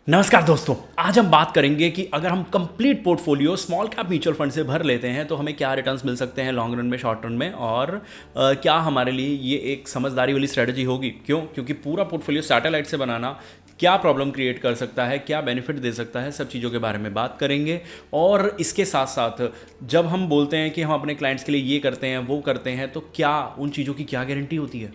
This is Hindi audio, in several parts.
नमस्कार दोस्तों, आज हम बात करेंगे कि अगर हम complete portfolio small cap mutual fund से भर लेते हैं तो हमें क्या रिटर्न्स मिल सकते हैं लॉन्ग रन में, शॉर्ट रन में, और क्या हमारे लिए ये एक समझदारी वाली स्ट्रेटजी होगी। क्योंकि पूरा पोर्टफोलियो सैटेलाइट से बनाना क्या प्रॉब्लम क्रिएट कर सकता है, क्या बेनिफिट दे सकता है, सब चीज़ों के बारे में बात करेंगे। और इसके साथ साथ जब हम बोलते हैं कि हम अपने क्लाइंट्स के लिए ये करते हैं वो करते हैं, तो क्या उन चीज़ों की क्या गारंटी होती है।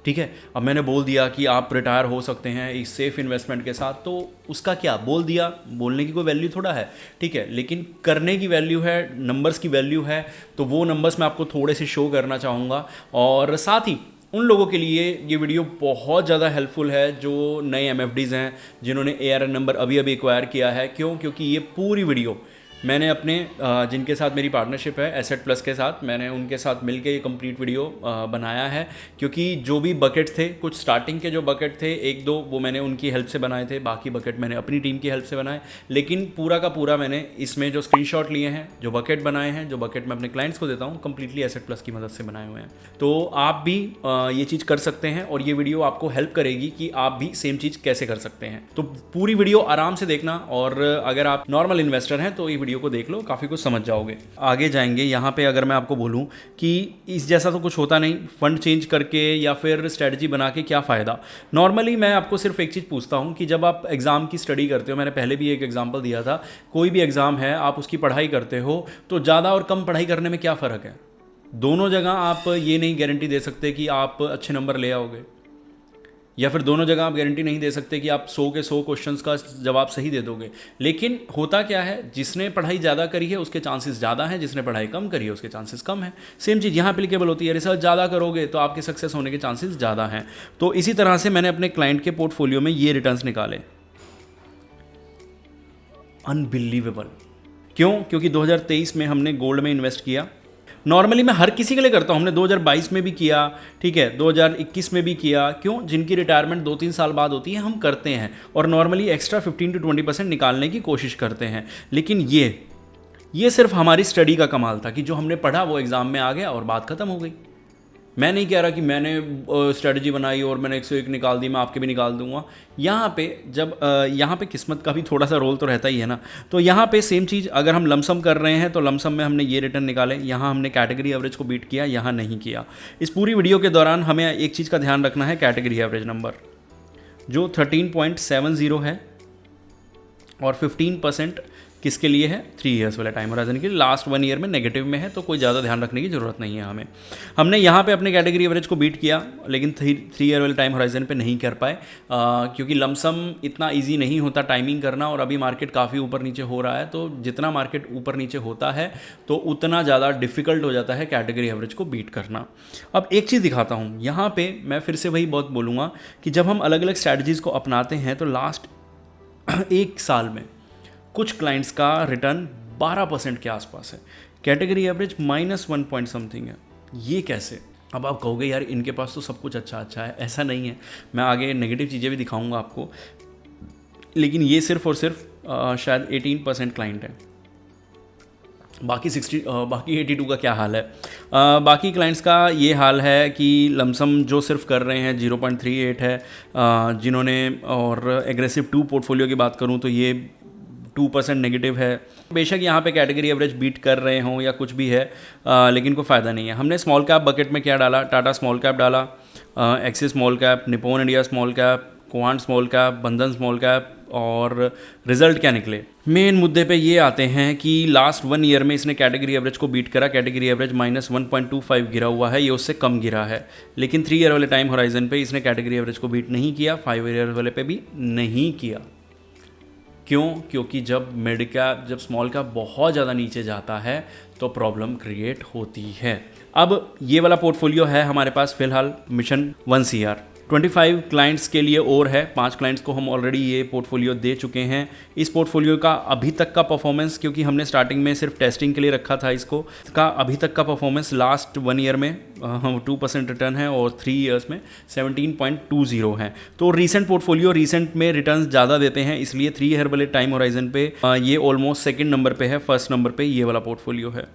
ठीक है, अब मैंने बोल दिया कि आप रिटायर हो सकते हैं इस सेफ इन्वेस्टमेंट के साथ, तो उसका क्या बोल दिया, बोलने की कोई वैल्यू थोड़ा है। ठीक है, लेकिन करने की वैल्यू है, नंबर्स की वैल्यू है। तो वो नंबर्स मैं आपको थोड़े से शो करना चाहूँगा। और साथ ही उन लोगों के लिए ये वीडियो बहुत ज़्यादा हेल्पफुल है जो नए एमएफडीज़ हैं, जिन्होंने एआरएन नंबर अभी अभी एक्वायर किया है। क्योंकि ये पूरी वीडियो मैंने अपने जिनके साथ मेरी पार्टनरशिप है एसेट प्लस के साथ, मैंने उनके साथ मिलके ये कंप्लीट वीडियो बनाया है। क्योंकि जो भी बकेट थे, कुछ स्टार्टिंग के जो बकेट थे एक दो, वो मैंने उनकी हेल्प से बनाए थे, बाकी बकेट मैंने अपनी टीम की हेल्प से बनाए। लेकिन पूरा का पूरा मैंने इसमें जो स्क्रीनशॉट लिए हैं, जो बकेट बनाए हैं, जो बकेट मैं अपने क्लाइंट्स को देता हूँ, कंप्लीटली एसेट प्लस की मदद से बनाए हुए हैं। तो आप भी ये चीज़ कर सकते हैं और ये वीडियो आपको हेल्प करेगी कि आप भी सेम चीज़ कैसे कर सकते हैं। तो पूरी वीडियो आराम से देखना, और अगर आप नॉर्मल इन्वेस्टर हैं तो ये वीडियो को देख लो, काफ़ी कुछ समझ जाओगे। आगे जाएंगे। यहाँ पे अगर मैं आपको बोलूँ कि इस जैसा तो कुछ होता नहीं, फंड चेंज करके या फिर स्ट्रेटजी बना के क्या फ़ायदा। नॉर्मली मैं आपको सिर्फ एक चीज़ पूछता हूँ कि जब आप एग्ज़ाम की स्टडी करते हो, मैंने पहले भी एक एग्जाम्पल दिया था, कोई भी एग्ज़ाम है आप उसकी पढ़ाई करते हो तो ज़्यादा और कम पढ़ाई करने में क्या फ़र्क है। दोनों जगह आप ये नहीं गारंटी दे सकते कि आप अच्छे नंबर ले आओगे, या फिर दोनों जगह आप गारंटी नहीं दे सकते कि आप 100 के 100 क्वेश्चंस का जवाब सही दे दोगे। लेकिन होता क्या है, जिसने पढ़ाई ज़्यादा करी है उसके चांसेस ज़्यादा हैं, जिसने पढ़ाई कम करी है उसके चांसेस कम हैं। सेम चीज़ यहाँ एप्लीकेबल होती है, रिसर्च ज़्यादा करोगे तो आपके सक्सेस होने के चांसेस ज़्यादा हैं। तो इसी तरह से मैंने अपने क्लाइंट के पोर्टफोलियो में ये रिटर्न्स निकाले। अनबिलीवेबल। क्योंकि 2023 में हमने गोल्ड में इन्वेस्ट किया। नॉर्मली मैं हर किसी के लिए करता हूँ, हमने 2022 में भी किया, ठीक है, 2021 में भी किया। जिनकी रिटायरमेंट 2-3 साल बाद होती है, हम करते हैं और नॉर्मली एक्स्ट्रा 15-20% निकालने की कोशिश करते हैं। लेकिन ये सिर्फ हमारी स्टडी का कमाल था कि जो हमने पढ़ा वो एग्ज़ाम में आ गया और बात ख़त्म हो गई। मैं नहीं कह रहा कि मैंने स्ट्रेटजी बनाई और मैंने 101 निकाल दी, मैं आपके भी निकाल दूंगा। यहाँ पे यहाँ पे किस्मत का भी थोड़ा सा रोल तो रहता ही है ना। तो यहाँ पे सेम चीज़, अगर हम लमसम कर रहे हैं तो लमसम में हमने ये रिटर्न निकाले। यहाँ हमने कैटेगरी एवरेज को बीट किया, यहाँ नहीं किया। इस पूरी वीडियो के दौरान हमें एक चीज़ का ध्यान रखना है, कैटेगरी एवरेज नंबर जो 13.70 है और 15% किसके लिए है, 3 ईयर्स वाले टाइम होराइजन के लिए। लास्ट 1 ईयर में नेगेटिव में है तो कोई ज़्यादा ध्यान रखने की ज़रूरत नहीं है हमें। हमने यहाँ पे अपने कैटेगरी एवरेज को बीट किया, लेकिन 3 ईयर वाले टाइम होराइजन पे नहीं कर पाए, क्योंकि लमसम इतना इजी नहीं होता टाइमिंग करना, और अभी मार्केट काफ़ी ऊपर नीचे हो रहा है। तो जितना मार्केट ऊपर नीचे होता है तो उतना ज़्यादा डिफिकल्ट हो जाता है कैटेगरी एवरेज को बीट करना। अब एक चीज़ दिखाता हूँ यहाँ पर, मैं फिर से वही बहुत बोलूँगा कि जब हम अलग अलग स्ट्रैटेजीज़ को अपनाते हैं तो लास्ट 1 साल में कुछ क्लाइंट्स का रिटर्न 12% के आसपास है, कैटेगरी एवरेज -1 पॉइंट समथिंग है। ये कैसे? अब आप कहोगे यार इनके पास तो सब कुछ अच्छा है। ऐसा नहीं है, मैं आगे नेगेटिव चीज़ें भी दिखाऊंगा आपको, लेकिन ये सिर्फ और सिर्फ शायद 18% क्लाइंट है। बाकी 82 का क्या हाल है? बाकी क्लाइंट्स का ये हाल है कि लमसम जो सिर्फ कर रहे हैं 0.38 है, जिन्होंने, और एग्रेसिव 2 पोर्टफोलियो की बात करूँ तो ये 2% नेगेटिव है। बेशक यहाँ पे कैटेगरी एवरेज बीट कर रहे हों या कुछ भी है, लेकिन कोई फ़ायदा नहीं है। हमने स्मॉल कैप बकेट में क्या डाला, टाटा स्मॉल कैप डाला, axis small cap, Nippon India small cap, quant small cap, बंधन स्मॉल कैप, और रिजल्ट क्या निकले। मेन मुद्दे पे ये आते हैं कि लास्ट 1 ईयर में इसने कैटेगरी एवरेज को बीट करा। कैटेगरी एवरेज -1.25 गिरा हुआ है, ये उससे कम गिरा है। लेकिन 3 ईयर वाले टाइम होराइजन पे इसने कैटेगरी एवरेज को बीट नहीं किया, 5 ईयर वाले पे भी नहीं किया। क्योंकि जब स्मॉल कैप बहुत ज़्यादा नीचे जाता है तो प्रॉब्लम क्रिएट होती है। अब ये वाला पोर्टफोलियो है हमारे पास फिलहाल मिशन 1 CR 25 क्लाइंट्स के लिए, और है 5 क्लाइंट्स को हम ऑलरेडी ये पोर्टफोलियो दे चुके हैं। इस पोर्टफोलियो का अभी तक का परफॉर्मेंस, क्योंकि हमने स्टार्टिंग में सिर्फ टेस्टिंग के लिए रखा था इसको, का अभी तक का परफॉर्मेंस लास्ट 1 ईयर में 2% रिटर्न है और 3 ईयर्स में 17.20 है। तो रीसेंट पोर्टफोलियो रीसेंट में रिटर्न ज़्यादा देते हैं, इसलिए 3 ईयर वाले टाइम होराइजन पे ये ऑलमोस्ट सेकेंड नंबर पे है। फर्स्ट नंबर पे ये वाला पोर्टफोलियो है।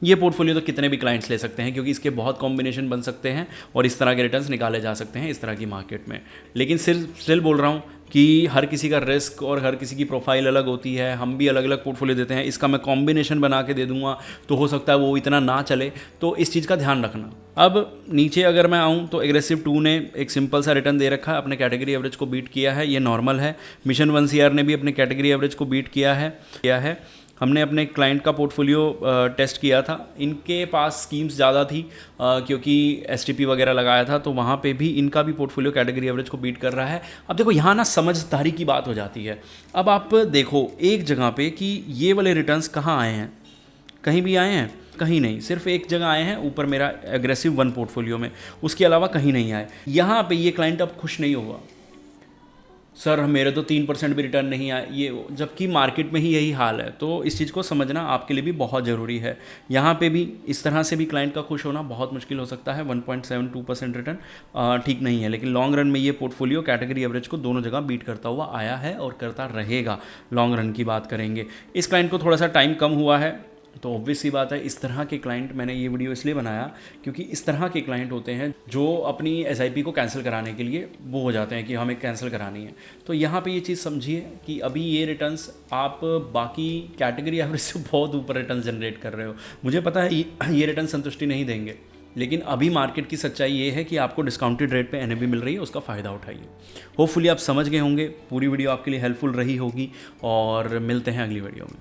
ये पोर्टफोलियो तो कितने भी क्लाइंट्स ले सकते हैं, क्योंकि इसके बहुत कॉम्बिनेशन बन सकते हैं और इस तरह के रिटर्न्स निकाले जा सकते हैं इस तरह की मार्केट में। लेकिन सिर्फ स्टिल बोल रहा हूँ कि हर किसी का रिस्क और हर किसी की प्रोफाइल अलग होती है, हम भी अलग अलग पोर्टफोलियो देते हैं। इसका मैं कॉम्बिनेशन बना के दे दूंगा तो हो सकता है वो इतना ना चले, तो इस चीज़ का ध्यान रखना। अब नीचे अगर मैं आऊँ तो एग्रेसिव 2 ने एक सिंपल सा रिटर्न दे रखा है, अपने कैटेगरी एवरेज को बीट किया है, ये नॉर्मल है। मिशन 1 CR ने भी अपने कैटेगरी एवरेज को बीट किया है। हमने अपने क्लाइंट का पोर्टफोलियो टेस्ट किया था, इनके पास स्कीम्स ज़्यादा थी क्योंकि STP वगैरह लगाया था, तो वहाँ पे भी इनका भी पोर्टफोलियो कैटेगरी एवरेज को बीट कर रहा है। अब देखो यहाँ ना समझदारी की बात हो जाती है। अब आप देखो एक जगह पे कि ये वाले रिटर्न्स कहाँ आए हैं, कहीं भी आए हैं? कहीं नहीं, सिर्फ एक जगह आए हैं, ऊपर मेरा एग्रेसिव 1 पोर्टफोलियो में, उसके अलावा कहीं नहीं आए। यहाँ पे ये क्लाइंट अब खुश नहीं होगा, सर मेरे तो 3% भी रिटर्न नहीं आए, ये वो, जबकि मार्केट में ही यही हाल है। तो इस चीज़ को समझना आपके लिए भी बहुत ज़रूरी है। यहाँ पे भी इस तरह से भी क्लाइंट का खुश होना बहुत मुश्किल हो सकता है। 1.72% रिटर्न ठीक नहीं है, लेकिन लॉन्ग रन में ये पोर्टफोलियो कैटेगरी एवरेज को दोनों जगह बीट करता हुआ आया है और करता रहेगा। लॉन्ग रन की बात करेंगे, इस क्लाइंट को थोड़ा सा टाइम कम हुआ है, तो ऑब्वियस सी बात है। इस तरह के क्लाइंट, मैंने ये वीडियो इसलिए बनाया क्योंकि इस तरह के क्लाइंट होते हैं जो अपनी SIP को कैंसिल कराने के लिए वो हो जाते हैं कि हमें कैंसिल करानी है। तो यहाँ पे ये चीज़ समझिए कि अभी ये रिटर्न्स आप बाकी कैटेगरी एवरेज से बहुत ऊपर रिटर्न जनरेट कर रहे हो। मुझे पता है ये रिटर्न संतुष्टि नहीं देंगे, लेकिन अभी मार्केट की सच्चाई ये है कि आपको डिस्काउंटेड रेट पे NAV मिल रही है, उसका फ़ायदा उठाइए। होपफुली आप समझ गए होंगे, पूरी वीडियो आपके लिए हेल्पफुल रही होगी, और मिलते हैं अगली वीडियो में।